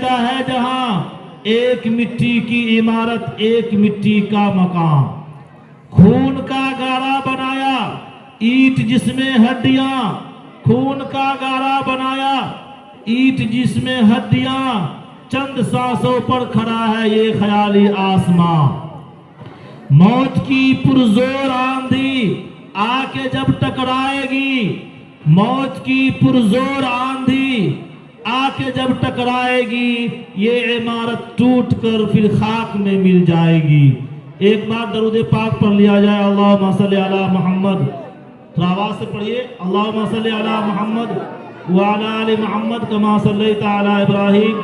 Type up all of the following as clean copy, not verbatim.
جگہ ہے جہاں ایک مٹی کی عمارت ایک مٹی کا مکان، خون کا گارا بنایا اینٹ جس میں ہڈیاں، خون کا گارا بنایا اینٹ جس میں ہڈیاں، چند سانسوں پر کھڑا ہے یہ خیالی آسماں۔ موت کی پرزور آندھی آ کے جب ٹکرائے گی، موت کی پرزور آندھی آ کے جب ٹکرائے گی، یہ عمارت ٹوٹ کر پھر خاک میں مل جائے گی۔ ایک بار درود پاک پڑھ لیا جائے، اللہم صلی علی محمد، تھوڑا آواز سے پڑھیے، اللہم صلی علی محمد وعلی آل محمد کما صلیت علی ابراہیم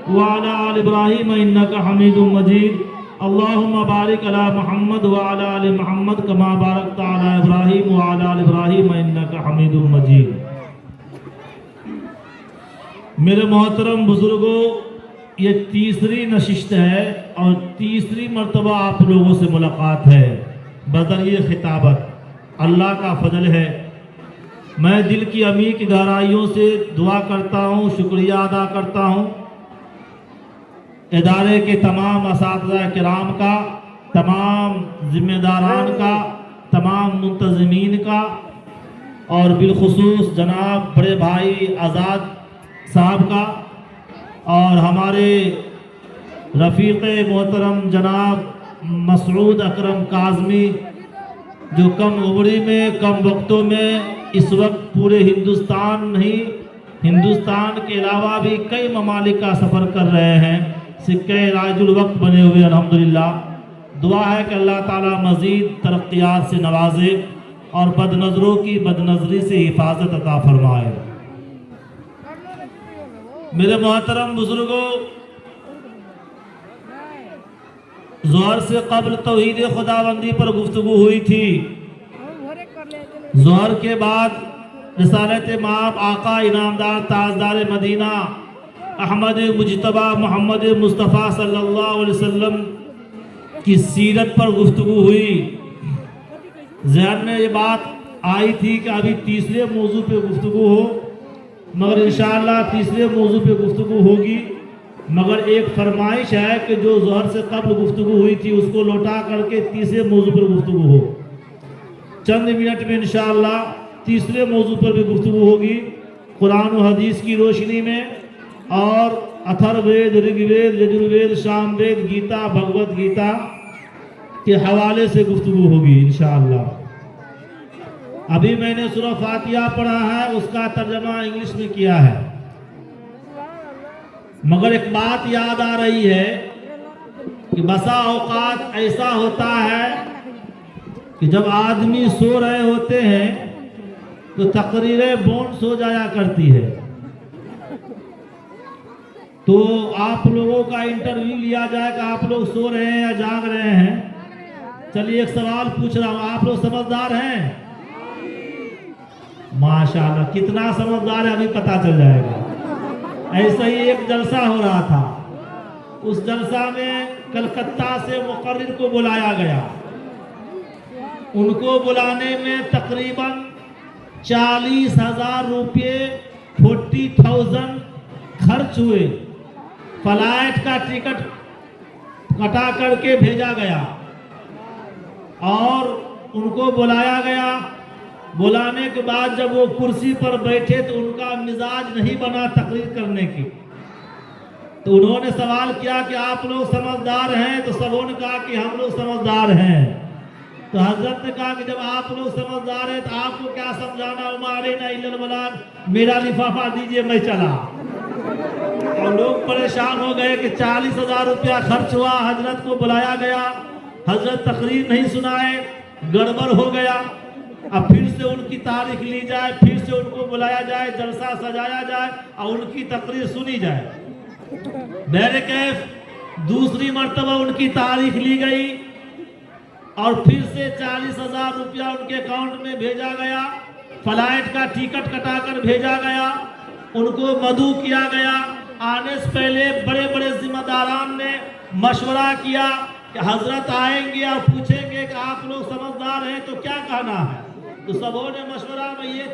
وعلی آل ابراہیم انک حمید مجید، اللہم بارک علی محمد وعلی آل محمد کما بارکت علی ابراہیم وعلی آل ابراہیم انک حمید مجید۔ میرے محترم بزرگوں، یہ تیسری نشست ہے اور تیسری مرتبہ آپ لوگوں سے ملاقات ہے بذریعہ خطابت، اللہ کا فضل ہے۔ میں دل کی عمیق گہرائیوں سے دعا کرتا ہوں، شکریہ ادا کرتا ہوں ادارے کے تمام اساتذہ کرام کا، تمام ذمہ داران کا، تمام منتظمین کا، اور بالخصوص جناب بڑے بھائی آزاد صاحب کا، اور ہمارے رفیق محترم جناب مسعود اکرم کاظمی، جو کم عمری میں کم وقتوں میں اس وقت پورے ہندوستان نہیں، ہندوستان کے علاوہ بھی کئی ممالک کا سفر کر رہے ہیں، سکہ راج الوقت بنے ہوئے الحمدللہ۔ دعا ہے کہ اللہ تعالیٰ مزید ترقیات سے نوازے اور بد نظروں کی بد نظری سے حفاظت عطا فرمائے۔ میرے محترم بزرگوں، ظہر سے قبل توحید خداوندی پر گفتگو ہوئی تھی، ظہر کے بعد رسالت مآب آقا انعامدار تاجدار مدینہ احمد مجتبی محمد مصطفیٰ صلی اللہ علیہ وسلم کی سیرت پر گفتگو ہوئی۔ ذہن میں یہ بات آئی تھی کہ ابھی تیسرے موضوع پہ گفتگو ہو، مگر انشاءاللہ تیسرے موضوع پہ گفتگو ہوگی، مگر ایک فرمائش ہے کہ جو ظہر سے قبل گفتگو ہوئی تھی اس کو لوٹا کر کے تیسرے موضوع پر گفتگو ہو۔ چند منٹ میں انشاءاللہ تیسرے موضوع پر بھی گفتگو ہوگی، قرآن و حدیث کی روشنی میں، اور اتھر وید، رگ وید، یجروید، شام وید، گیتا، بھگوت گیتا کے حوالے سے گفتگو ہوگی انشاءاللہ۔ ابھی میں نے سورہ فاتحہ پڑھا ہے، اس کا ترجمہ انگلش میں کیا ہے، مگر ایک بات یاد آ رہی ہے کہ بسا اوقات ایسا ہوتا ہے کہ جب آدمی سو رہے ہوتے ہیں تو تقریریں بونس ہو جایا کرتی ہے، تو آپ لوگوں کا انٹرویو لیا جائے کہ آپ لوگ سو رہے ہیں یا جاگ رہے ہیں۔ چلیے ایک سوال پوچھ رہا ہوں، آپ لوگ سمجھدار ہیں؟ ماشاءاللہ، کتنا سمجھدار ہے ابھی پتہ چل جائے گا۔ ایسا ہی ایک جلسہ ہو رہا تھا، اس جلسہ میں کلکتہ سے مقرر کو بلایا گیا، ان کو بلانے میں تقریباً 40,000 روپے 40,000 خرچ ہوئے، فلائٹ کا ٹکٹ کٹا کر کے بھیجا گیا اور ان کو بلایا گیا۔ بلانے کے بعد جب وہ کرسی پر بیٹھے تو ان کا مزاج نہیں بنا تقریر کرنے کی، تو انہوں نے سوال کیا کہ آپ لوگ سمجھدار ہیں؟ تو سبوں نے کہا کہ ہم لوگ سمجھدار ہیں۔ تو حضرت نے کہا کہ جب آپ لوگ سمجھدار ہیں تو آپ کو کیا سمجھانا، وما علینا الا البلاغ، میرا لفافہ دیجئے میں چلا۔ اور لوگ پریشان ہو گئے کہ 40,000 روپیہ خرچ ہوا، حضرت کو بلایا گیا، حضرت تقریر نہیں سنائے، گڑبڑ ہو گیا۔ اب پھر سے ان کی تاریخ لی جائے، پھر سے ان کو بلایا جائے، جلسہ سجایا جائے اور ان کی تقریر سنی جائے۔ بہرکیف دوسری مرتبہ ان کی تاریخ لی گئی اور پھر سے 40,000 روپیہ ان کے اکاؤنٹ میں بھیجا گیا، فلائٹ کا ٹکٹ کٹا کر بھیجا گیا، ان کو مدعو کیا گیا۔ آنے سے پہلے بڑے بڑے ذمہ داران نے مشورہ کیا کہ حضرت آئیں گے اور پوچھیں گے کہ آپ لوگ سمجھدار ہیں تو کیا کہنا ہے، تو سبوں نے مشورہ میں یہ